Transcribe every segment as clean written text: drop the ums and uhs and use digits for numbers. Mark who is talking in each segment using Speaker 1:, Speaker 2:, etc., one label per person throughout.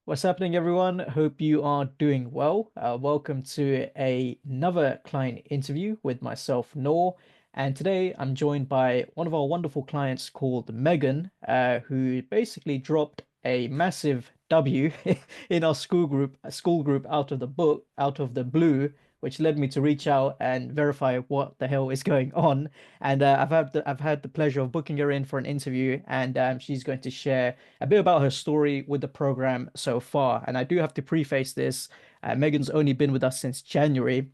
Speaker 1: What's happening, everyone? Hope you are doing well. Welcome to another client interview with myself, Noor. And today I'm joined by one of our wonderful clients called Megan, who basically dropped a massive W in our school group out of the blue, which led me to reach out and verify what the hell is going on. And I've had the pleasure of booking her in for an interview, and she's going to share a bit about her story with the program so far. And I do have to preface this. Megan's only been with us since January,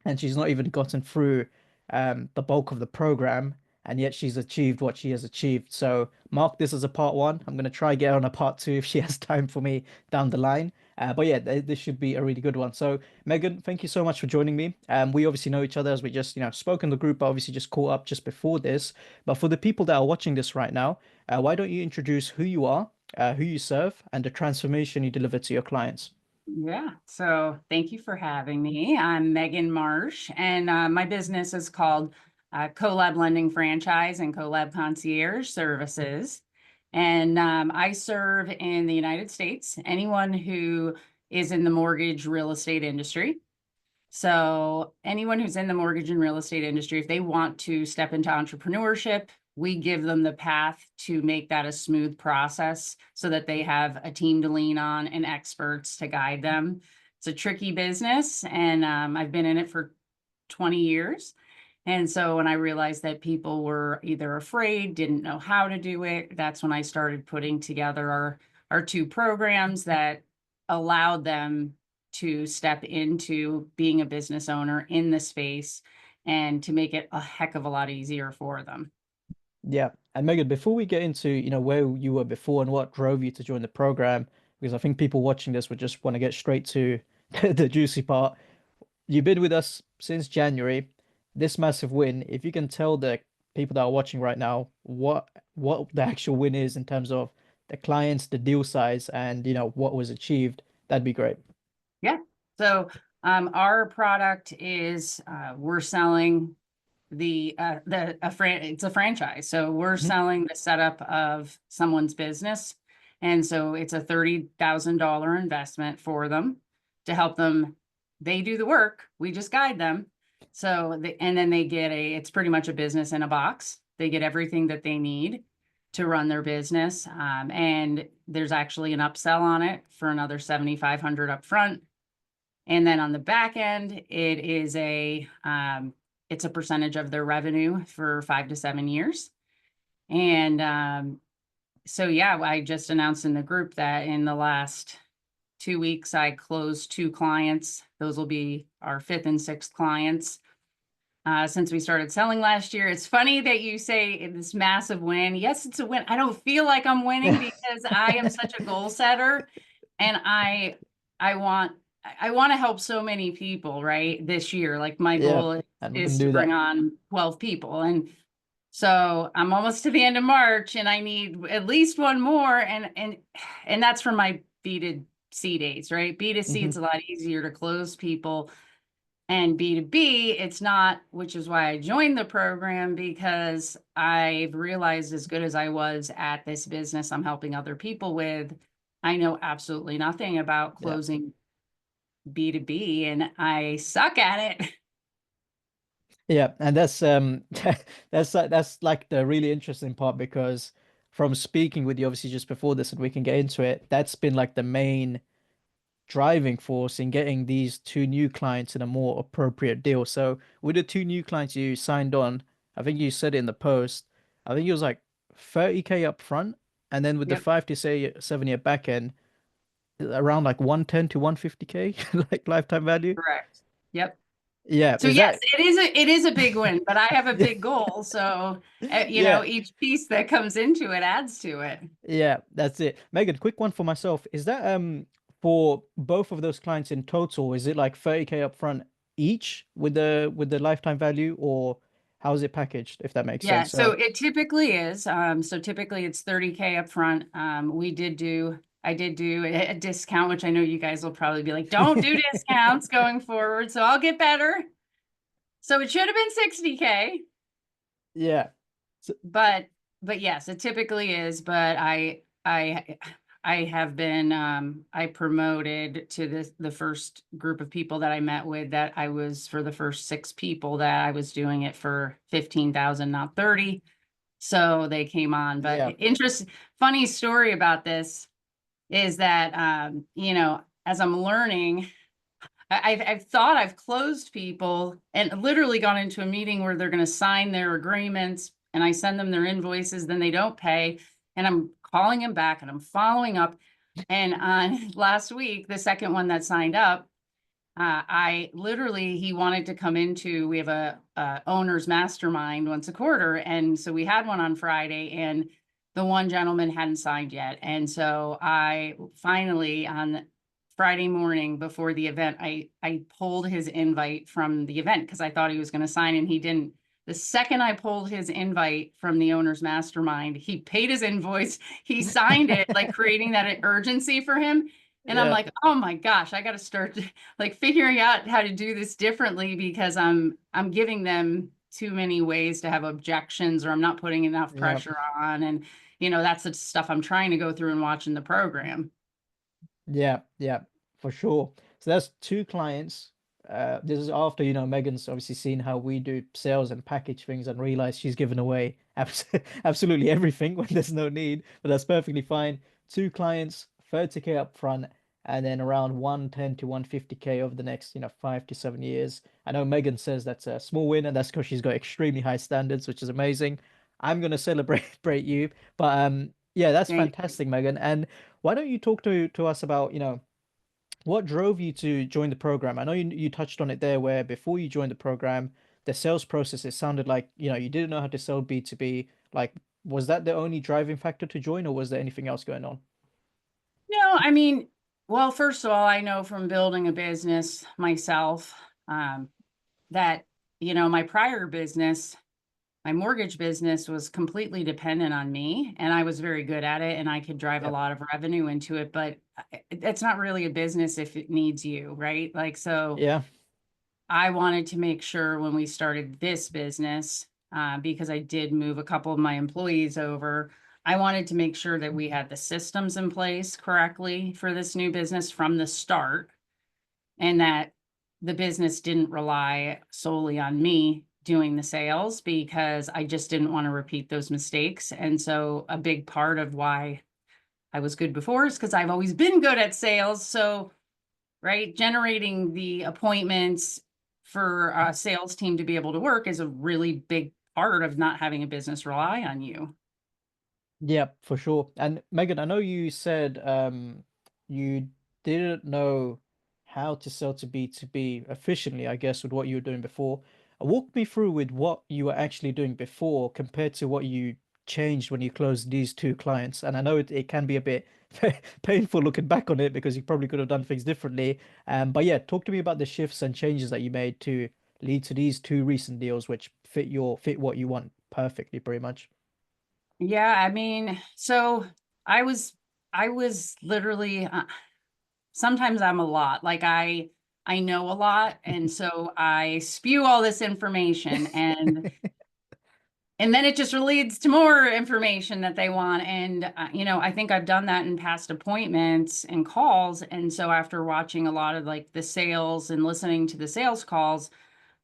Speaker 1: and she's not even gotten through the bulk of the program, and yet she's achieved what she has achieved. So mark this as a part one. I'm going to try get on a part two if she has time for me down the line. But yeah, this should be a really good one. So Megan, thank you so much for joining me. We obviously know each other as we just, spoke in the group, but obviously just caught up just before this. But for the people that are watching this right now, why don't you introduce who you are, who you serve, and the transformation you deliver to your clients?
Speaker 2: Yeah, so thank you for having me. I'm Megan Marsh, and my business is called Collab Lending Franchise and Collab Concierge Services. And I serve in the United States, anyone who is in the mortgage real estate industry. So anyone who's in the mortgage and real estate industry, if they want to step into entrepreneurship, we give them the path to make that a smooth process so that they have a team to lean on and experts to guide them. It's a tricky business, and I've been in it for 20 years. And so when I realized that people were either afraid, didn't know how to do it, that's when I started putting together our two programs that allowed them to step into being a business owner in the space and to make it a heck of a lot easier for them.
Speaker 1: Yeah. And Megan, before we get into, where you were before and what drove you to join the program, because I think people watching this would just want to get straight to the juicy part. You've been with us since January. This massive win, if you can tell the people that are watching right now what the actual win is in terms of the clients, the deal size, and what was achieved, that'd be great.
Speaker 2: Yeah. So our product is we're selling it's a franchise. So we're
Speaker 1: Mhm.
Speaker 2: selling the setup of someone's business. And so it's a $30,000 investment for them to help them. They do the work. We just guide them. And then they get it's pretty much a business in a box. They get everything that they need to run their business. And there's actually an upsell on it for another 7,500 up front. And then on the back end, it's a percentage of their revenue for 5 to 7 years. And so yeah, I just announced in the group that in the last 2 weeks, I closed two clients. Those will be our fifth and sixth clients. Since we started selling last year, it's funny that you say this massive win. Yes, it's a win. I don't feel like I'm winning because I am such a goal setter, and I want I want to help so many people, right? This year, like my
Speaker 1: Yeah,
Speaker 2: goal
Speaker 1: and we can
Speaker 2: is to
Speaker 1: do
Speaker 2: bring
Speaker 1: that.
Speaker 2: on 12 people, and so I'm almost to the end of March, and I need at least one more, and that's for my B2C days, right? B2C, it's
Speaker 1: Hmm.
Speaker 2: a lot easier to close people, and B2B, it's not, which is why I joined the program, because I've realized, as good as I was at this business I'm helping other people with, I know absolutely nothing about
Speaker 1: Yeah.
Speaker 2: closing B2B, and I suck at it.
Speaker 1: Yeah, and that's that's like the really interesting part because from speaking with you obviously just before this and we can get into it, that's been like the main driving force in getting these two new clients in a more appropriate deal. So with the two new clients you signed on, I think you said it in the post, I think it was like 30K up front, and then with the
Speaker 2: Yep,
Speaker 1: 5 to 7 year back end, around like 110 to 150K like lifetime value.
Speaker 2: correct. Yep.
Speaker 1: Yeah,
Speaker 2: So
Speaker 1: is
Speaker 2: yes,
Speaker 1: that
Speaker 2: it is a big win, but I have a big goal. So
Speaker 1: yeah.
Speaker 2: each piece that comes into it adds to it.
Speaker 1: Yeah, that's it. Megan, quick one for myself. Is that for both of those clients in total, is it like 30K up front each with the lifetime value, or how is it packaged, if that makes
Speaker 2: Yeah,
Speaker 1: sense?
Speaker 2: so it typically is. So typically it's 30K up front. I did do a discount, which I know you guys will probably be like, don't do discounts going forward. So I'll get better. So it should have been 60K,
Speaker 1: Yeah. So,
Speaker 2: but yes, it typically is. But I I have been, I promoted to the first group of people that I met with that I was for the first 6 people that I was doing it for 15,000, not 30. So they came on, but
Speaker 1: Yeah,
Speaker 2: funny story about this is that, as I'm learning, I've thought I've closed people and literally gone into a meeting where they're gonna sign their agreements, and I send them their invoices, then they don't pay, and I'm calling them back, and I'm following up, and on last week, the second one that signed up, I literally he wanted to come into we have a owner's mastermind once a quarter, and so we had one on Friday, and the one gentleman hadn't signed yet, and so I finally on Friday morning before the event, I pulled his invite from the event because I thought he was going to sign and he didn't. The second I pulled his invite from the owner's mastermind, he paid his invoice, he signed it, like creating that urgency for him. And I'm
Speaker 1: yeah,
Speaker 2: like, oh my gosh, I got to start like figuring out how to do this differently because I'm giving them too many ways to have objections or I'm not putting enough
Speaker 1: yeah.
Speaker 2: pressure on. And, that's the stuff I'm trying to go through and watching the program.
Speaker 1: Yeah, yeah, for sure. So that's two clients. This is after, Megan's obviously seen how we do sales and package things and realized she's given away absolutely everything when there's no need, but that's perfectly fine. Two clients, 30K up front, and then around 110 to 150K over the next, 5 to 7 years. I know Megan says that's a small win, and that's because she's got extremely high standards, which is amazing. I'm gonna celebrate you, but yeah, that's
Speaker 2: Thank
Speaker 1: fantastic, Megan. And why don't you talk to us about, what drove you to join the program? I know you touched on it there, where before you joined the program, the sales process, it sounded like, you didn't know how to sell B2B. Like, was that the only driving factor to join, or was there anything else going on?
Speaker 2: No, I mean, well, first of all, I know from building a business myself, um, that, my prior business, my mortgage business was completely dependent on me and I was very good at it and I could drive a
Speaker 1: Yep.
Speaker 2: lot of revenue into it, but it's not really a business if it needs you, right? Like, so
Speaker 1: Yeah.
Speaker 2: I wanted to make sure when we started this business, because I did move a couple of my employees over, I wanted to make sure that we had the systems in place correctly for this new business from the start and that the business didn't rely solely on me doing the sales because I just didn't want to repeat those mistakes. And so a big part of why I was good before is because I've always been good at sales. So right? Generating the appointments for a sales team to be able to work is a really big part of not having a business rely on you.
Speaker 1: Yeah, for sure. And Megan, I know you said you didn't know how to sell to B2B efficiently, I guess, with what you were doing before. Walk me through with what you were actually doing before compared to what you changed when you closed these two clients. And I know it can be a bit painful looking back on it because you probably could have done things differently. But yeah, talk to me about the shifts and changes that you made to lead to these two recent deals, which fit what you want perfectly, pretty much.
Speaker 2: Yeah, I mean, so I was I was literally sometimes I'm a lot. Like I know a lot and so I spew all this information and then it just leads to more information that they want. And, I think I've done that in past appointments and calls. And so after watching a lot of like the sales and listening to the sales calls,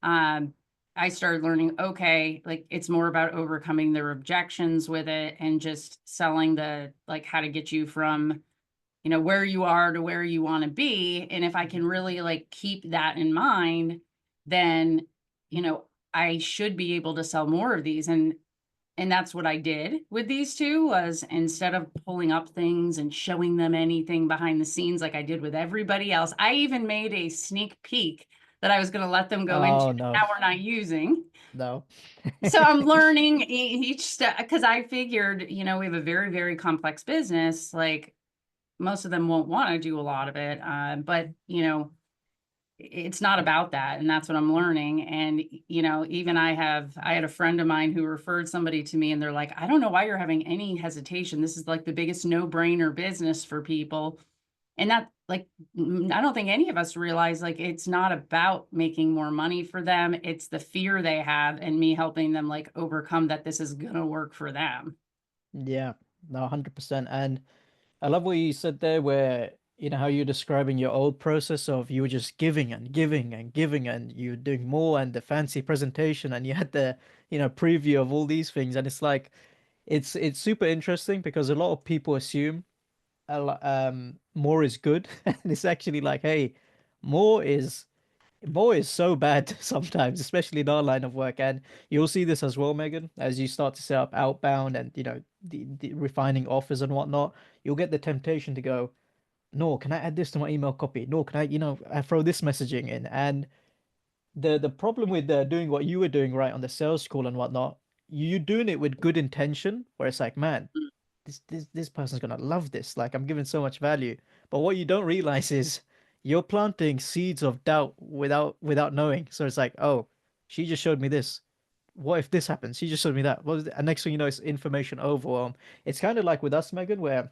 Speaker 2: um, I started learning, okay, like it's more about overcoming their objections with it and just selling like how to get you from, where you are to where you want to be. And if I can really like keep that in mind, then, you know, I should be able to sell more of these. And that's what I did with these two was instead of pulling up things and showing them anything behind the scenes like I did with everybody else, I even made a sneak peek that I was going to let them go into
Speaker 1: Oh
Speaker 2: that
Speaker 1: no.
Speaker 2: now we're not using.
Speaker 1: No.
Speaker 2: So I'm learning each step because I figured, we have a very, very complex business. Like most of them won't want to do a lot of it. But, it's not about that. And that's what I'm learning. And, even I had a friend of mine who referred somebody to me and they're like, I don't know why you're having any hesitation. This is like the biggest no-brainer business for people. And that like, I don't think any of us realize like it's not about making more money for them. It's the fear they have and me helping them like overcome that this is going to work for them.
Speaker 1: Yeah, no, 100%. And I love what you said there, where how you're describing your old process of you were just giving and giving and giving, and you're doing more and the fancy presentation, and you had the preview of all these things, and it's like it's super interesting because a lot of people assume more is good, and it's actually like, hey, more is more is so bad sometimes, especially in our line of work. And you'll see this as well, Megan, as you start to set up outbound and the refining offers and whatnot. You'll get the temptation to go, no, can I add this to my email copy? No, can I throw this messaging in? And the problem with doing what you were doing right on the sales call and whatnot, you doing it with good intention, where it's like, man, this person's gonna love this. Like, I'm giving so much value. But what you don't realize is you're planting seeds of doubt without knowing. So it's like, oh, she just showed me this. What if this happens? She just showed me that. And next thing you know, it's information overwhelm. It's kind of like with us, Megan, where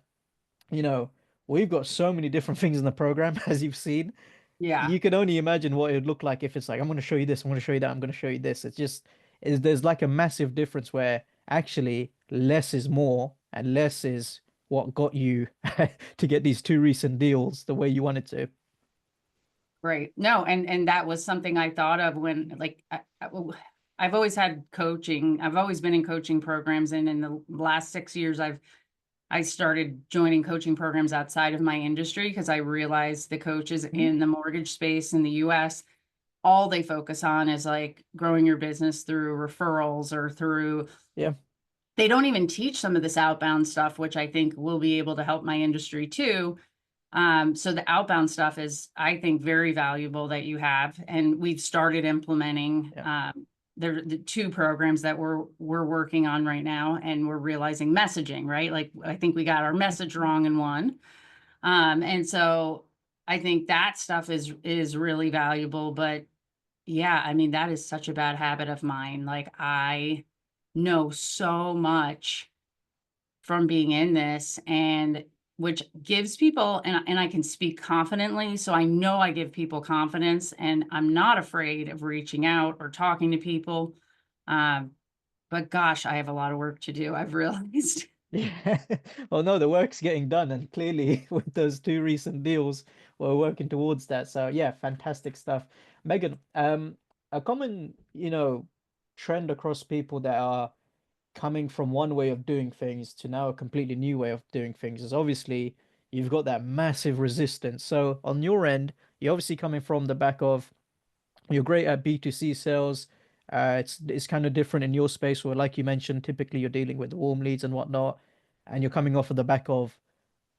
Speaker 1: you know we've got so many different things in the program, as you've seen.
Speaker 2: Yeah.
Speaker 1: You can only imagine what it would look like if it's like, I'm going to show you this, I'm going to show you that, I'm going to show you this. It's just, there's like a massive difference where actually less is more and less is what got you to get these two recent deals the way you wanted to.
Speaker 2: Right. No, and that was something I thought of when like I've always had coaching. I've always been in coaching programs, and in the last 6 years I started joining coaching programs outside of my industry because I realized the coaches
Speaker 1: Mhm.
Speaker 2: in the mortgage space in the US, all they focus on is like growing your business through referrals or through,
Speaker 1: Yeah,
Speaker 2: they don't even teach some of this outbound stuff, which I think will be able to help my industry too. So the outbound stuff is, I think, very valuable that you have, and we've started implementing.
Speaker 1: yeah,
Speaker 2: There the two programs that we're working on right now, and we're realizing messaging, right? Like I think we got our message wrong in one, and so I think that stuff is really valuable. But yeah, I mean that is such a bad habit of mine. Like I know so much from being in this, and which gives people, and I can speak confidently, so I know I give people confidence, and I'm not afraid of reaching out or talking to people. Um, but gosh, I have a lot of work to do, I've realized.
Speaker 1: yeah. Well, no, the work's getting done, and clearly with those two recent deals, we're working towards that. So yeah, fantastic stuff. Megan, a common, trend across people that are coming from one way of doing things to now a completely new way of doing things is obviously you've got that massive resistance. So on your end, you're obviously coming from the back of you're great at B2C sales. It's kind of different in your space where, like you mentioned, typically you're dealing with warm leads and whatnot, and you're coming off of the back of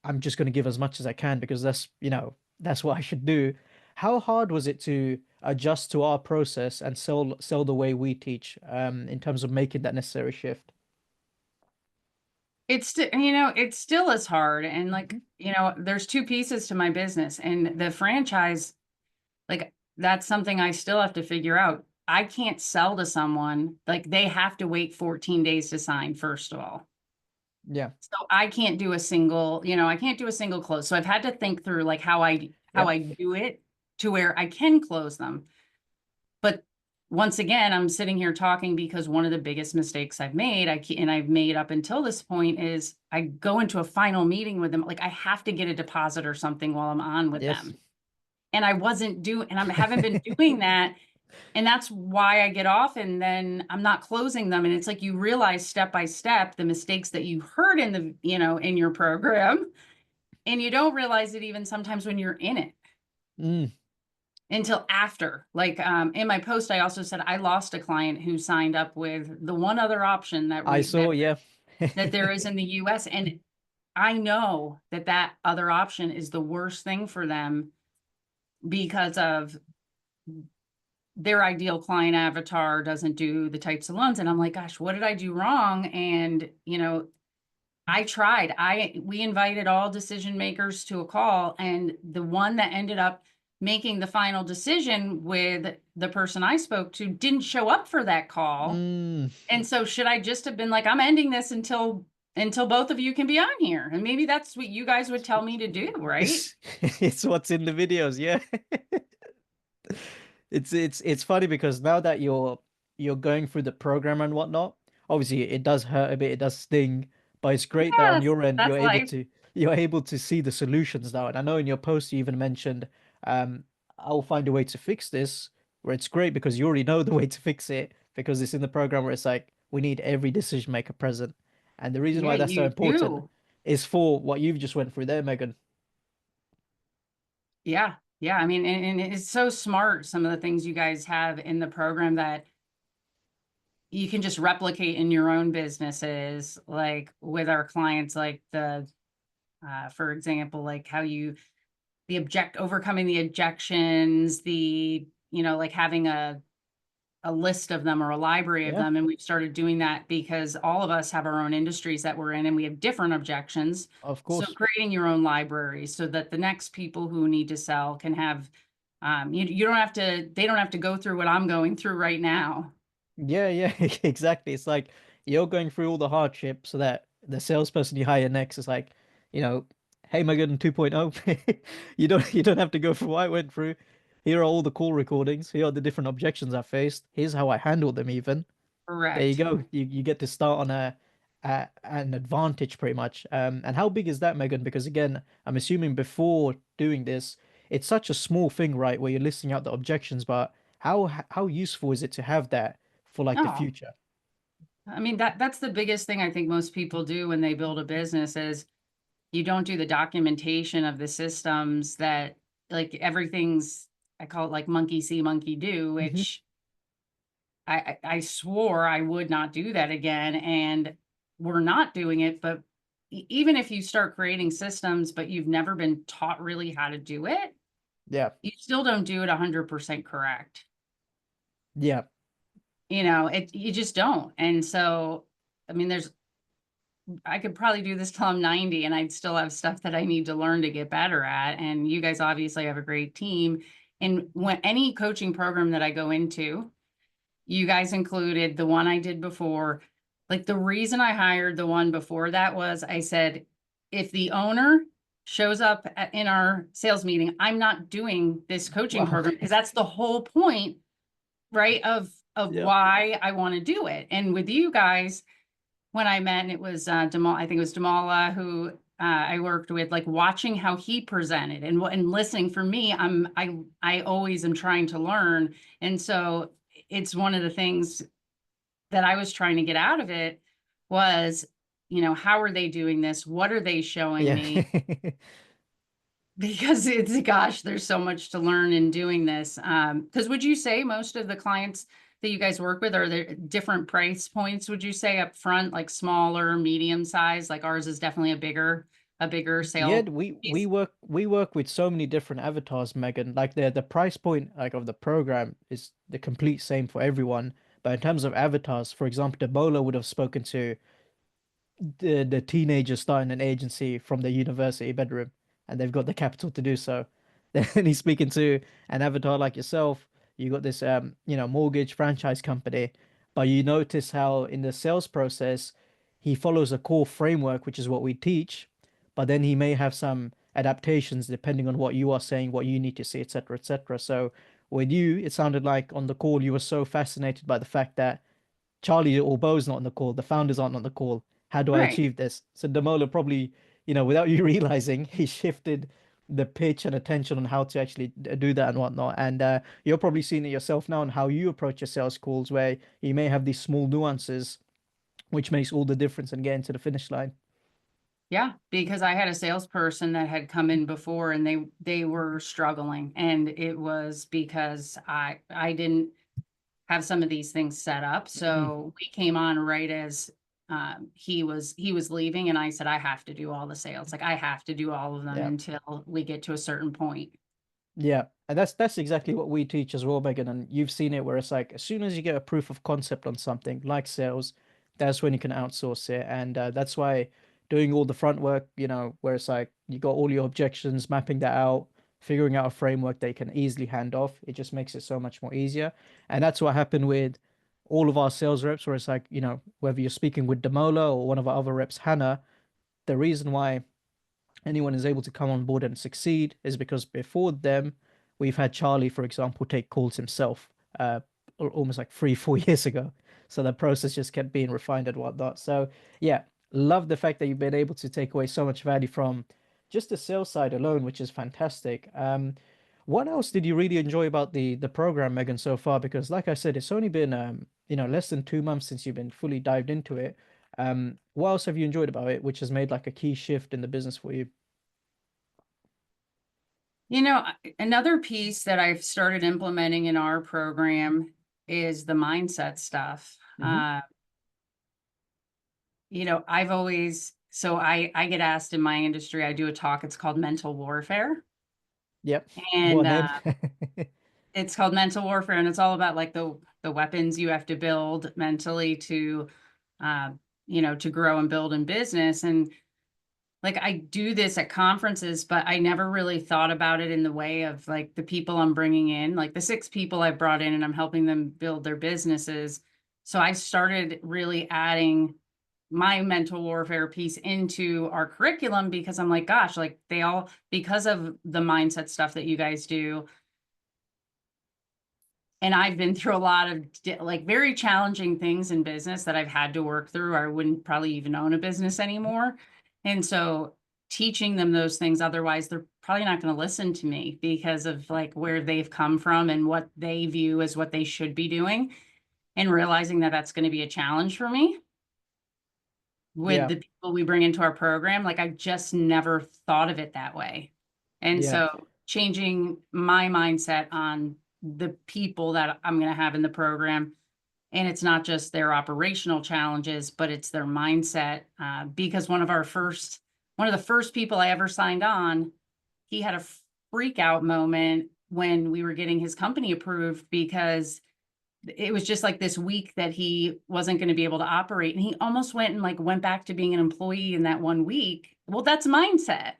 Speaker 1: I'm just going to give as much as I can because that's what I should do. How hard was it to adjust to our process and sell the way we teach, in terms of making that necessary shift?
Speaker 2: It's still, it still is hard, and like,
Speaker 1: Mhm.
Speaker 2: there's two pieces to my business, and the franchise, like, that's something I still have to figure out. I can't sell to someone, like, they have to wait 14 days to sign, first of all.
Speaker 1: Yeah.
Speaker 2: So I can't do a single, I can't do a single close. So I've had to think through like how
Speaker 1: Yep.
Speaker 2: I do it to where I can close them. But once again, I'm sitting here talking because one of the biggest mistakes I've made, and I've made up until this point, is I go into a final meeting with them, like I have to get a deposit or something while I'm on with
Speaker 1: Yes.
Speaker 2: them. And I wasn't doing, and I haven't been doing that. And that's why I get off, and then I'm not closing them. And it's like you realize step by step the mistakes that you heard in the, in your program. And you don't realize it even sometimes when you're in it
Speaker 1: Mm,
Speaker 2: until after. Like in my post, I also said I lost a client who signed up with the one other option that
Speaker 1: I saw, yeah.
Speaker 2: that there is in the US. And I know that that other option is the worst thing for them because of their ideal client avatar doesn't do the types of loans. And I'm like, gosh, what did I do wrong? And, I tried. We invited all decision makers to a call, and the one that ended up making the final decision with the person I spoke to didn't show up for that call.
Speaker 1: Mm,
Speaker 2: And so should I just have been like, I'm ending this until both of you can be on here? And maybe that's what you guys would tell me to do, right?
Speaker 1: it's what's in the videos, yeah. It's funny because now that you're going through the program and whatnot, obviously it does hurt a bit, it does sting, but it's great that on
Speaker 2: Yes,
Speaker 1: your end you're
Speaker 2: that's
Speaker 1: able
Speaker 2: life.
Speaker 1: to. you're able to see the solutions now. And I know in your post you even mentioned, um, I'll find a way to fix this, where it's great because you already know the way to fix it because it's in the program where it's like we need every decision maker present. And the reason
Speaker 2: Yeah,
Speaker 1: why that's so
Speaker 2: you
Speaker 1: important
Speaker 2: do.
Speaker 1: is for what you've just went through there, Megan.
Speaker 2: Yeah. Yeah. I mean, and it's so smart, some of the things you guys have in the program that you can just replicate in your own businesses, like with our clients, like for example, like how you, overcoming the objections, like having a list of them or a library of
Speaker 1: Yeah,
Speaker 2: them. And we've started doing that because all of us have our own industries that we're in and we have different objections.
Speaker 1: of
Speaker 2: So
Speaker 1: course.
Speaker 2: creating your own library so that the next people who need to sell can have, you don't have to, they don't have to go through what I'm going through right now.
Speaker 1: Yeah, yeah, exactly. It's like you're going through all the hardship so that the salesperson you hire next is like, you know, hey Megan 2.0, you don't have to go through what I went through. Here are all the call recordings. Here are the different objections I faced. Here's how I handled them even. There you
Speaker 2: Correct.
Speaker 1: go. You get to start on an advantage pretty much. And how big is that, Megan? Because again, I'm assuming before doing this, it's such a small thing, right, where you're listing out the objections, but how useful is it to have that for like the
Speaker 2: Oh,
Speaker 1: future?
Speaker 2: I mean, that's the biggest thing I think most people do when they build a business is you don't do the documentation of the systems that like everything's, I call it like monkey see, monkey do,
Speaker 1: Hmm.
Speaker 2: which I swore I would not do that again, and we're not doing it. But even if you start creating systems, but you've never been taught really how to do it,
Speaker 1: Yeah,
Speaker 2: you still don't do it 100% correct.
Speaker 1: yeah,
Speaker 2: You just don't. And so, I mean, I could probably do this till I'm 90 and I'd still have stuff that I need to learn to get better at. And you guys obviously have a great team. And when any coaching program that I go into, you guys included the one I did before. Like the reason I hired the one before that was I said, if the owner shows up in our sales meeting, I'm not doing this coaching
Speaker 1: wow,
Speaker 2: program because that's the whole point, right? Of
Speaker 1: yeah,
Speaker 2: why I want to do it. And with you guys, when I met, and it was I think it was Damala who I worked with, like watching how he presented and listening. For me, I always am trying to learn, and so it's one of the things that I was trying to get out of it was, how are they doing this? What are they showing
Speaker 1: yeah.
Speaker 2: me? Because it's gosh, there's so much to learn in doing this. Because would you say most of the clients that you guys work with are there different price points? Would you say up front, like smaller, medium size? Like ours is definitely a bigger
Speaker 1: Yeah,
Speaker 2: sale
Speaker 1: we
Speaker 2: piece.
Speaker 1: work with so many different avatars, Megan. Like the price point like of the program is the complete same for everyone. But in terms of avatars, for example, Debola would have spoken to the teenager starting an agency from the university bedroom, and they've got the capital to do so. Then he's speaking to an avatar like yourself. You got this mortgage franchise company, but you notice how in the sales process he follows a core framework, which is what we teach, but then he may have some adaptations depending on what you are saying, what you need to say, etc., etc. So with you, it sounded like on the call you were so fascinated by the fact that Charlie or Bo's not on the call. The founders aren't on the call. How do I
Speaker 2: Right.
Speaker 1: achieve this? So Damola probably, without you realizing, he shifted the pitch and attention on how to actually do that and whatnot. And you're probably seeing it yourself now on how you approach your sales calls, where you may have these small nuances, which makes all the difference in getting to the finish line.
Speaker 2: Yeah, because I had a salesperson that had come in before and they were struggling, and it was because I didn't have some of these things set up.
Speaker 1: Mhm.
Speaker 2: So we came on right as he was leaving, and I said I have to do all the sales. Like I have to do all of them
Speaker 1: Yeah.
Speaker 2: until we get to a certain point.
Speaker 1: Yeah, and that's exactly what we teach as well, Megan. And you've seen it where it's like as soon as you get a proof of concept on something like sales, that's when you can outsource it. And that's why doing all the front work, where it's like you got all your objections, mapping that out, figuring out a framework they can easily hand off, it just makes it so much more easier. And that's what happened with all of our sales reps, where it's like, whether you're speaking with Damola or one of our other reps, Hannah, the reason why anyone is able to come on board and succeed is because before them, we've had Charlie, for example, take calls himself, almost like 3, 4 years ago. So the process just kept being refined and whatnot. So yeah, love the fact that you've been able to take away so much value from just the sales side alone, which is fantastic. What else did you really enjoy about the program, Megan, so far? Because like I said, it's only been less than 2 months since you've been fully dived into it. What else have you enjoyed about it, which has made like a key shift in the business for you?
Speaker 2: Another piece that I've started implementing in our program is the mindset stuff.
Speaker 1: Hmm.
Speaker 2: I've always, so I get asked in my industry, I do a talk, it's called mental warfare.
Speaker 1: Yep. What
Speaker 2: And
Speaker 1: name?
Speaker 2: it's called mental warfare, and it's all about like the weapons you have to build mentally to uh, to grow and build in business. And like I do this at conferences, but I never really thought about it in the way of like the people I'm bringing in, like the 6 people I brought in and I'm helping them build their businesses. So I started really adding my mental warfare piece into our curriculum because I'm like, gosh, like they all, because of the mindset stuff that you guys do. And I've been through a lot of like very challenging things in business that I've had to work through, or I wouldn't probably even own a business anymore. And so teaching them those things, otherwise they're probably not going to listen to me because of like where they've come from and what they view as what they should be doing, and realizing that that's going to be a challenge for me with
Speaker 1: Yeah,
Speaker 2: the people we bring into our program. Like I just never thought of it that way. And
Speaker 1: yeah,
Speaker 2: so changing my mindset on the people that I'm going to have in the program, and it's not just their operational challenges, but it's their mindset. Because one of the first people I ever signed on, he had a freak out moment when we were getting his company approved because it was just like this week that he wasn't going to be able to operate. And he almost went back to being an employee in that 1 week. Well, that's mindset.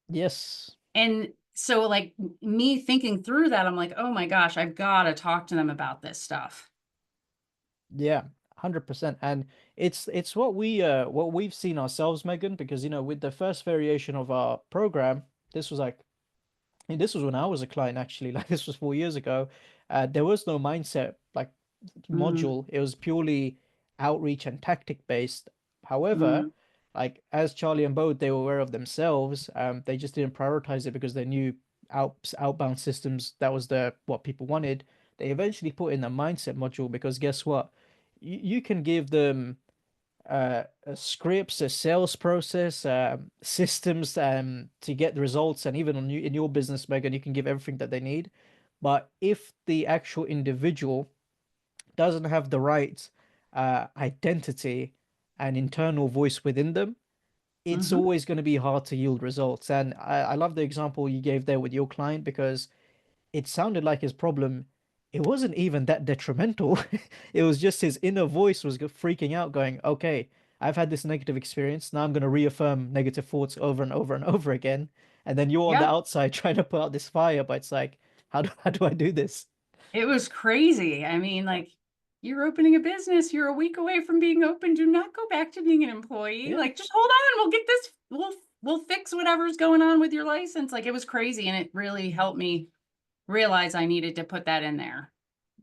Speaker 1: yes.
Speaker 2: And so like me thinking through that, I'm like, oh my gosh, I've got to talk to them about this stuff.
Speaker 1: Yeah, 100%. And it's what we've seen ourselves, Megan, because with the first variation of our program, this was like this was when I was a client actually, like this was 4 years ago. There was no mindset like
Speaker 2: Mm,
Speaker 1: module. It was purely outreach and tactic based. However,
Speaker 2: mm,
Speaker 1: like as Charlie and Bo, they were aware of themselves. They just didn't prioritize it because they knew outbound systems, that was the what people wanted. They eventually put in the mindset module because guess what? You can give them scripts, a sales process, systems to get the results, and even in your business, Megan, you can give everything that they need. But if the actual individual doesn't have the right identity and internal voice within them, it's
Speaker 2: hmm.
Speaker 1: always going to be hard to yield results. And I love the example you gave there with your client because it sounded like his problem, it wasn't even that detrimental. It was just his inner voice was freaking out, going, okay, I've had this negative experience. Now I'm going to reaffirm negative thoughts over and over and over again. And then you're on the
Speaker 2: Yeah,
Speaker 1: outside trying to put out this fire, but it's like, how do I do this?
Speaker 2: it was crazy. I mean, like you're opening a business, you're a week away from being open. Do not go back to being an employee.
Speaker 1: Yeah.
Speaker 2: Like just hold on, we'll get this, we'll fix whatever's going on with your license. Like it was crazy, and it really helped me realize I needed to put that in there.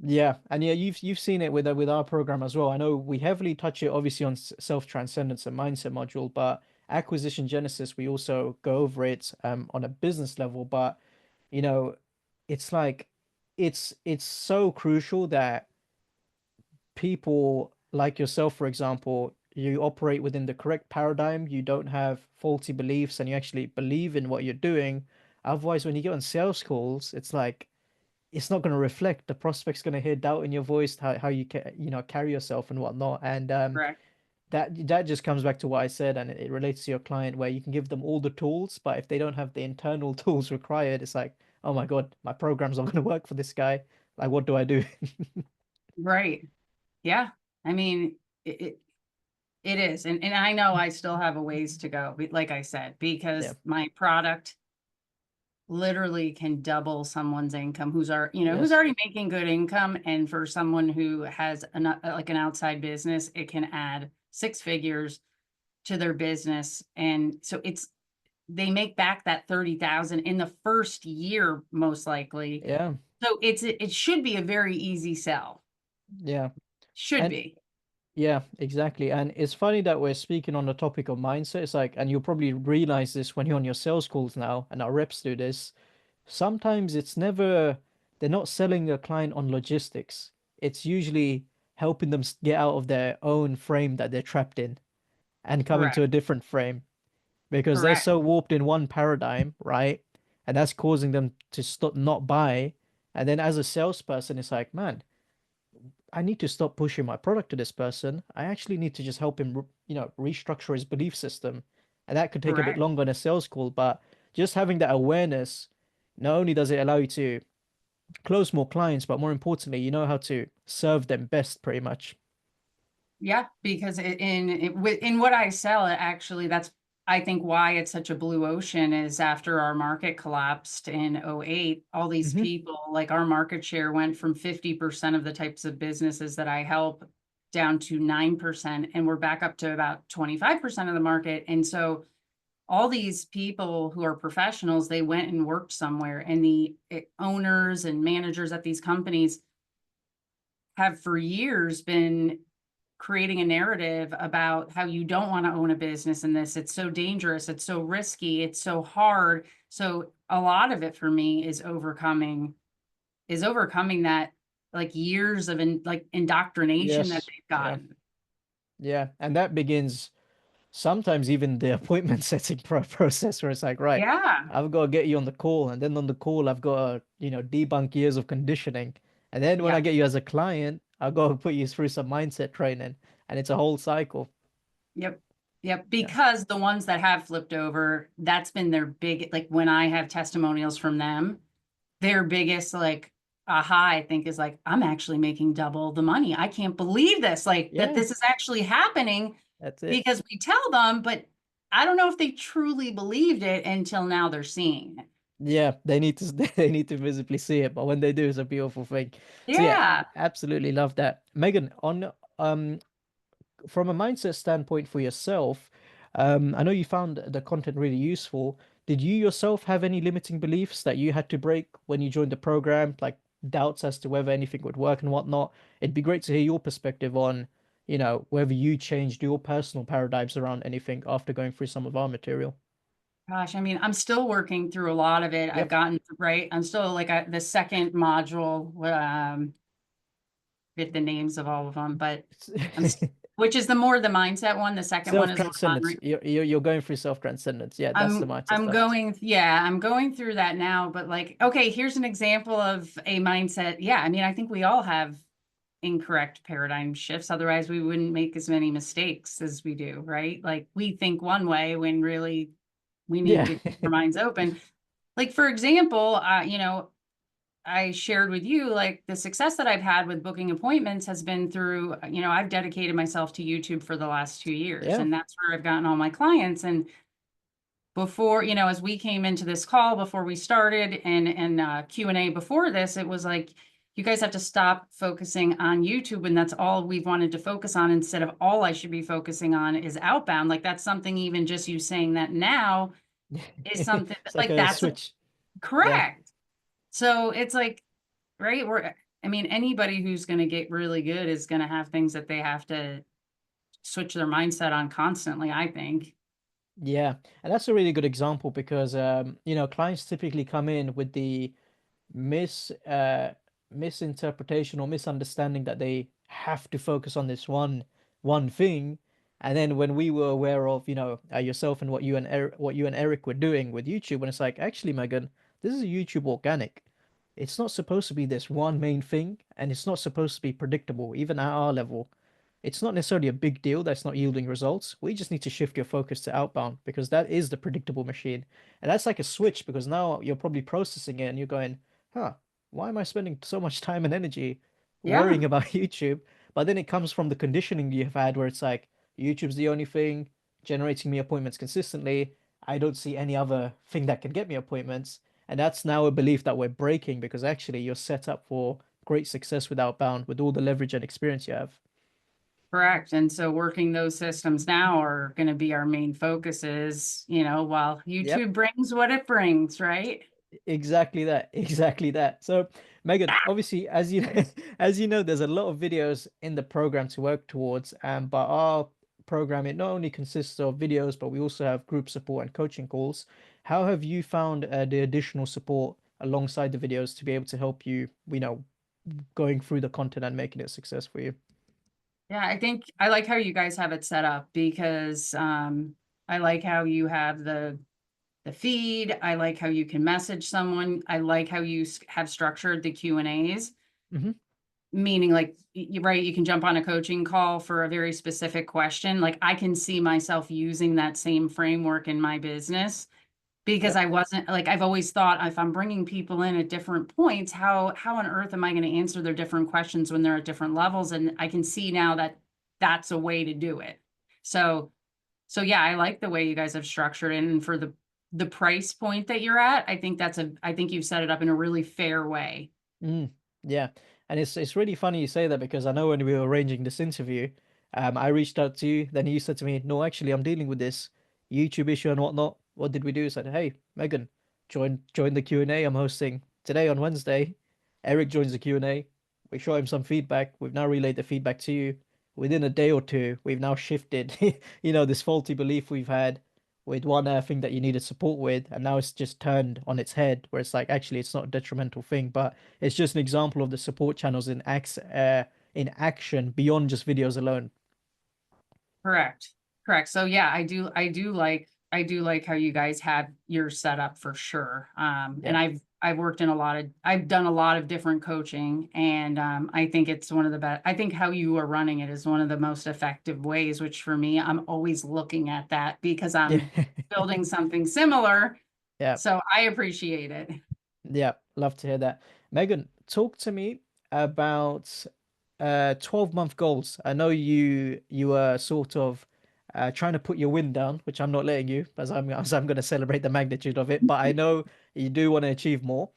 Speaker 1: Yeah, and yeah, you've seen it with our program as well. I know we heavily touch it obviously on self-transcendence and mindset module, but acquisition genesis we also go over it on a business level. But you know, it's like it's so crucial that people like yourself, for example, you operate within the correct paradigm, you don't have faulty beliefs, and you actually believe in what you're doing. Otherwise, when you get on sales calls, it's like it's not going to reflect. The prospect's going to hear doubt in your voice, how you carry yourself and whatnot. And
Speaker 2: Correct.
Speaker 1: that just comes back to what I said, and it relates to your client where you can give them all the tools, but if they don't have the internal tools required, it's like, oh my God, my program's not going to work for this guy. Like, what do I do?
Speaker 2: Right. Yeah. I mean, it is. And I know I still have a ways to go, like I said,
Speaker 1: Yeah.
Speaker 2: because my product literally can double someone's income who's
Speaker 1: Yes.
Speaker 2: already making good income. And for someone who has like an outside business, it can add 6 figures to their business. And so they make back that 30,000 in the first year, most likely.
Speaker 1: Yeah.
Speaker 2: So it should be a very easy sell.
Speaker 1: Yeah.
Speaker 2: Should
Speaker 1: And
Speaker 2: be.
Speaker 1: Yeah, exactly. And it's funny that we're speaking on the topic of mindset. It's like, and you'll probably realize this when you're on your sales calls now, and our reps do this. Sometimes it's never, they're not selling their client on logistics. It's usually helping them get out of their own frame that they're trapped in and coming to
Speaker 2: Correct.
Speaker 1: a different frame because they're
Speaker 2: Correct.
Speaker 1: so warped in one paradigm, right? And that's causing them to stop not buy. And then as a salesperson, it's like, man, I need to stop pushing my product to this person. I actually need to just help him, restructure his belief system. And that could take a bit
Speaker 2: Correct.
Speaker 1: longer in a sales call, but just having that awareness, not only does it allow you to close more clients, but more importantly, you know how to serve them best pretty much.
Speaker 2: Yeah, because in what I sell, it actually that's I think why it's such a blue ocean is after our market collapsed in '08, all these
Speaker 1: Hmm.
Speaker 2: people, like our market share went from 50% of the types of businesses that I help down to 9%, and we're back up to about 25% of the market. And so all these people who are professionals, they went and worked somewhere, and the owners and managers at these companies have for years been creating a narrative about how you don't want to own a business in this. It's so dangerous. It's so risky. It's so hard. So a lot of it for me is overcoming that like years of like indoctrination that
Speaker 1: Yes.
Speaker 2: they've
Speaker 1: Yeah.
Speaker 2: gotten.
Speaker 1: Yeah. And that begins sometimes even the appointment setting process where it's like, right,
Speaker 2: Yeah.
Speaker 1: I've got to get you on the call. And then on the call, I've got to, debunk years of conditioning. And then when
Speaker 2: Yeah.
Speaker 1: I get you as a client, I've got to put you through some mindset training. And it's a whole cycle.
Speaker 2: Yep. Yep.
Speaker 1: Yeah.
Speaker 2: Because the ones that have flipped over, that's been their big, like when I have testimonials from them, their biggest like aha, I think, is like, I'm actually making double the money. I can't believe this, like that
Speaker 1: Yeah.
Speaker 2: this is actually happening
Speaker 1: That's it.
Speaker 2: because we tell them, but I don't know if they truly believed it until now they're seeing it.
Speaker 1: Yeah, they need to they need to visibly see it, but when they do, it's a beautiful thing. So yeah,
Speaker 2: Yeah.
Speaker 1: absolutely love that. Megan, on from a mindset standpoint for yourself, I know you found the content really useful. Did you yourself have any limiting beliefs that you had to break when you joined the program, like doubts as to whether anything would work and whatnot? It'd be great to hear your perspective on, whether you changed your personal paradigms around anything after going through some of our material.
Speaker 2: Gosh, I mean, I'm still working through a lot of it. I've
Speaker 1: Yep.
Speaker 2: gotten right. I'm still like the second module, get the names of all of them, but which is the more the mindset one. The second one is the one I'm
Speaker 1: Self-transcendence. You're going through self-transcendence. Yeah, that's the mindset
Speaker 2: I'm
Speaker 1: stuff.
Speaker 2: going, yeah, I'm going through that now, but like, okay, here's an example of a mindset. Yeah, I mean, I think we all have incorrect paradigm shifts. Otherwise, we wouldn't make as many mistakes as we do, right? Like we think one way when really we need
Speaker 1: Yeah.
Speaker 2: to keep our minds open. Like, for example, I shared with you like the success that I've had with booking appointments has been through, I've dedicated myself to YouTube for the last 2 years,
Speaker 1: Yeah.
Speaker 2: and that's where I've gotten all my clients. And before, as we came into this call before we started and Q&A before this, it was like, you guys have to stop focusing on YouTube and that's all we've wanted to focus on instead of all I should be focusing on is outbound. Like that's something even just you saying that now is something
Speaker 1: It's like
Speaker 2: like
Speaker 1: a
Speaker 2: that's a
Speaker 1: switch. Yeah.
Speaker 2: correct. So it's like, right, I mean, anybody who's going to get really good is going to have things that they have to switch their mindset on constantly, I think.
Speaker 1: Yeah. And that's a really good example because clients typically come in with the mis misinterpretation or misunderstanding that they have to focus on this one thing. And then when we were aware of, yourself and what you and Eric were doing with YouTube, when it's like, actually, Megan, this is a YouTube organic. It's not supposed to be this one main thing, and it's not supposed to be predictable, even at our level. It's not necessarily a big deal that's not yielding results. We just need to shift your focus to outbound because that is the predictable machine. And that's like a switch because now you're probably processing it and you're going, huh, why am I spending so much time and energy
Speaker 2: Yeah,
Speaker 1: worrying about YouTube? But then it comes from the conditioning you've had where it's like, YouTube's the only thing generating me appointments consistently. I don't see any other thing that can get me appointments. And that's now a belief that we're breaking because actually you're set up for great success with outbound with all the leverage and experience you have.
Speaker 2: correct. And so working those systems now are going to be our main focuses, while
Speaker 1: Yep.
Speaker 2: YouTube brings what it brings, right?
Speaker 1: Exactly that. Exactly that. So, Megan, obviously, as you as you know, there's a lot of videos in the program to work towards. But our program, it not only consists of videos, but we also have group support and coaching calls. How have you found the additional support alongside the videos to be able to help you, going through the content and making it a success for you?
Speaker 2: Yeah, I think I like how you guys have it set up because I like how you have the feed. I like how you can message someone. I like how you have structured the Q&As,
Speaker 1: Hmm.
Speaker 2: meaning like you right, you can jump on a coaching call for a very specific question. Like I can see myself using that same framework in my business because
Speaker 1: Yep.
Speaker 2: I wasn't like I've always thought if I'm bringing people in at different points, how on earth am I going to answer their different questions when they're at different levels? And I can see now that that's a way to do it. So so yeah, I like the way you guys have structured it, and for the price point that you're at, I think you've set it up in a really fair way.
Speaker 1: Mm, yeah, and it's really funny you say that because I know when we were arranging this interview, I reached out to you, then you said to me, "No, actually, I'm dealing with this YouTube issue and whatnot." What did we do? I said, "Hey, Megan, join the Q&A I'm hosting today on Wednesday." Eric joins the Q&A. We show him some feedback. We've now relayed the feedback to you. Within a day or two, we've now shifted, this faulty belief we've had with one thing that you needed support with, and now it's just turned on its head, where it's like actually it's not a detrimental thing, but it's just an example of the support channels in action beyond just videos alone.
Speaker 2: Correct. Correct. So yeah, I do like how you guys have your setup for sure. And
Speaker 1: Yeah.
Speaker 2: I've done a lot of different coaching, and I think it's one of the best. I think how you are running it is one of the most effective ways, which for me, I'm always looking at that because
Speaker 1: Yeah.
Speaker 2: I'm building something similar.
Speaker 1: Yeah.
Speaker 2: So I appreciate it.
Speaker 1: Yeah. Love to hear that. Megan, talk to me about 12-month goals. I know you were sort of trying to put your win down, which I'm not letting you, as I'm going to celebrate the magnitude of it. But I know you do want to achieve more.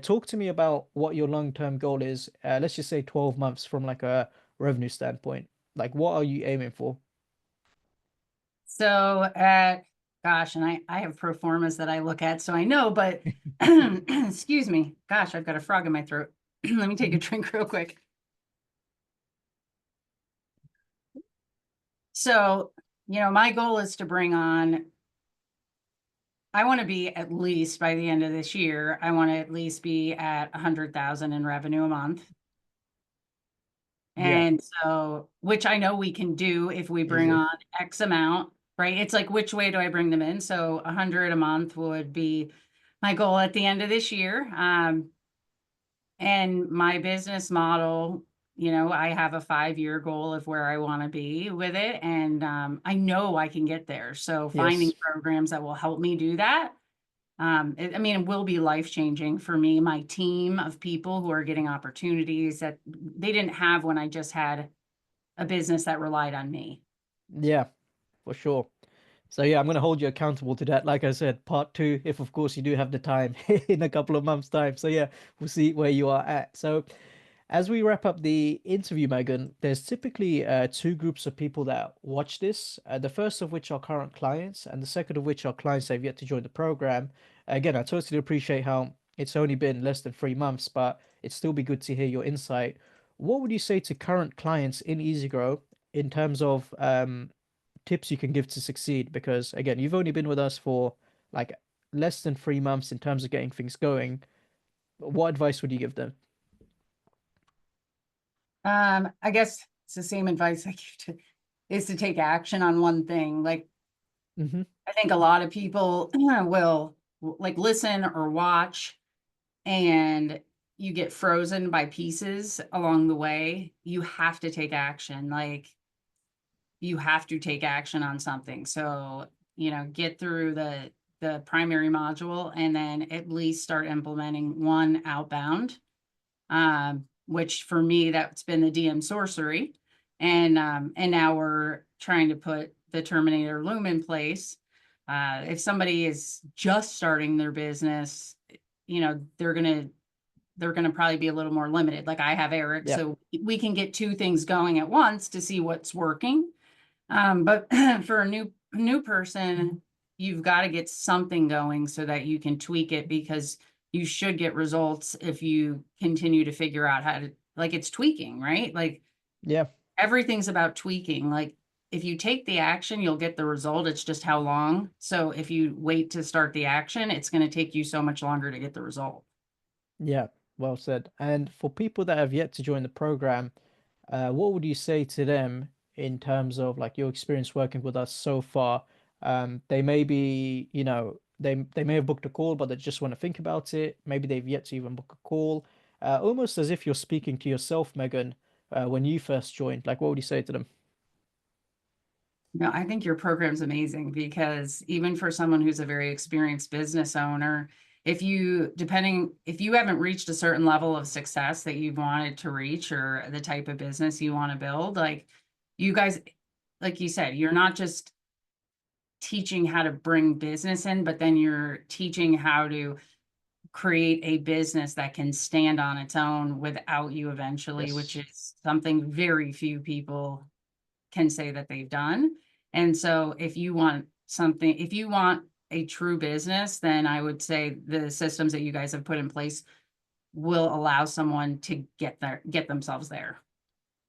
Speaker 1: Talk to me about what your long-term goal is. Let's just say 12 months from like a revenue standpoint. Like, what are you aiming for?
Speaker 2: So gosh, and I have pro formas that I look at, so I know, but excuse me. Gosh, I've got a frog in my throat. Let me take a
Speaker 1: Mhm.
Speaker 2: drink real quick. So, my goal is to bring on, I want to be at least by the end of this year, I want to at least be at 100,000 in revenue a month.
Speaker 1: Yeah,
Speaker 2: And so, which I know we can do if we bring
Speaker 1: easy.
Speaker 2: on X amount, right? It's like, which way do I bring them in? So 100 a month would be my goal at the end of this year. And my business model, I have a 5-year goal of where I want to be with it. And I know I can get there. So finding
Speaker 1: Yes.
Speaker 2: programs that will help me do that. I mean, it will be life changing for me, my team of people who are getting opportunities that they didn't have when I just had a business that relied on me.
Speaker 1: Yeah, for sure. So yeah, I'm gonna hold you accountable to that. Like I said, part two, if of course you do have the time in a couple of months' time. So yeah, we'll see where you are at. So as we wrap up the interview, Megan, there's typically two groups of people that watch this. The first of which are current clients, and the second of which are clients that have yet to join the program. Again, I totally appreciate how it's only been less than 3 months, but it'd still be good to hear your insight. What would you say to current clients in EasyGrow in terms of tips you can give to succeed? Because again, you've only been with us for like less than 3 months in terms of getting things going. What advice would you give them?
Speaker 2: I guess it's the same advice I give to is to take action on one thing. Like
Speaker 1: Hmm.
Speaker 2: I think a lot of people will like listen or watch and you get frozen by pieces along the way. You have to take action. Like you have to take action on something. So, get through the primary module and then at least start implementing one outbound, which for me that's been the DM sorcery, and now we're trying to put the Terminator Loom in place. If somebody is just starting their business, they're gonna probably be a little more limited. Like I have Eric,
Speaker 1: Yeah.
Speaker 2: so we can get two things going at once to see what's working. But for a new person, you've got to get something going so that you can tweak it, because you should get results if you continue to figure out how to, like, it's tweaking, right? Like,
Speaker 1: Yeah.
Speaker 2: everything's about tweaking. Like, if you take the action, you'll get the result. It's just how long. So if you wait to start the action, it's going to take you so much longer to get the result.
Speaker 1: Yeah, well said. And for people that have yet to join the program, what would you say to them in terms of like your experience working with us so far? They may be, they may have booked a call, but they just want to think about it. Maybe they've yet to even book a call. Almost as if you're speaking to yourself, Megan, when you first joined. Like, what would you say to them?
Speaker 2: No, I think your program's amazing, because even for someone who's a very experienced business owner, if you haven't reached a certain level of success that you've wanted to reach, or the type of business you want to build, like, you guys, like you said, you're not just teaching how to bring business in, but then you're teaching how to create a business that can stand on its own without you eventually, which
Speaker 1: Yes.
Speaker 2: is something very few people can say that they've done. And so if you want a true business, then I would say the systems that you guys have put in place will allow someone to get themselves there.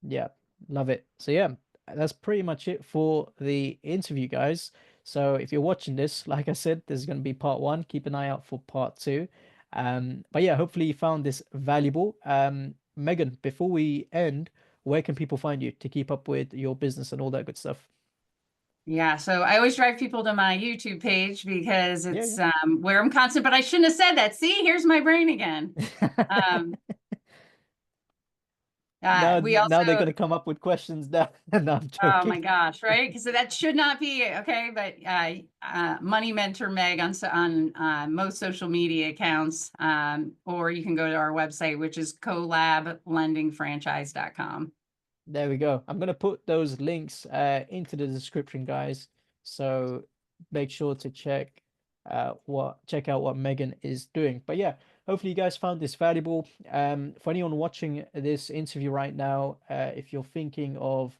Speaker 1: Yeah, love it. So yeah, that's pretty much it for the interview, guys. So if you're watching this, like I said, there's going to be part one. Keep an eye out for part two. But yeah, hopefully you found this valuable. Megan, before we end, where can people find you to keep up with your business and all that good stuff?
Speaker 2: Yeah, so I always drive people to my YouTube page, because
Speaker 1: Yeah,
Speaker 2: it's where I'm constant, but I shouldn't have said that. See, here's my brain again.
Speaker 1: yeah.
Speaker 2: Um, we
Speaker 1: Now they're
Speaker 2: also,
Speaker 1: going to come up with questions now. No, I'm
Speaker 2: oh
Speaker 1: joking.
Speaker 2: my gosh, right? Because that should not be okay. But Money Mentor Meg on most social media accounts, or you can go to our website, which is collablendingfranchise.com.
Speaker 1: There we go. I'm gonna put those links into the description, guys. So make sure to check out what Megan is doing. But yeah, hopefully you guys found this valuable. For anyone watching this interview right now, if you're thinking of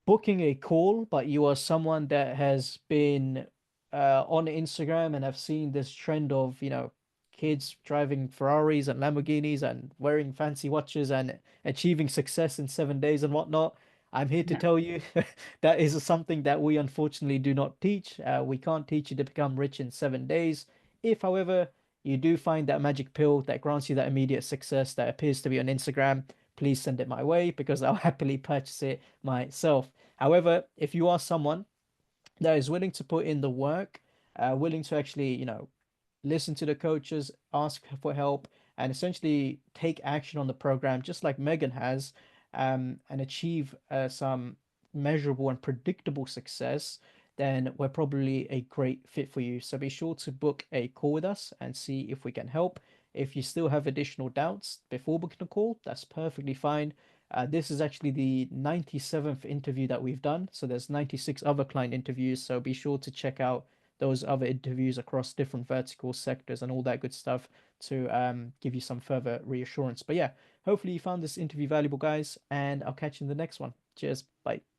Speaker 1: booking a call, but you are someone that has been on Instagram and have seen this trend of, kids driving Ferraris and Lamborghinis and wearing fancy watches and achieving success in 7 days and whatnot. I'm here to
Speaker 2: Yeah.
Speaker 1: tell you that is something that we unfortunately do not teach. We can't teach you to become rich in 7 days. If, however, you do find that magic pill that grants you that immediate success that appears to be on Instagram, please send it my way because I'll happily purchase it myself. However, if you are someone that is willing to put in the work, willing to actually, listen to the coaches, ask for help, and essentially take action on the program, just like Megan has, and achieve some measurable and predictable success, then we're probably a great fit for you. So be sure to book a call with us and see if we can help. If you still have additional doubts before booking a call, that's perfectly fine. This is actually the 97th interview that we've done. So there's 96 other client interviews. So be sure to check out those other interviews across different vertical sectors and all that good stuff to give you some further reassurance. But yeah, hopefully you found this interview valuable, guys, and I'll catch you in the next one. Cheers. Bye.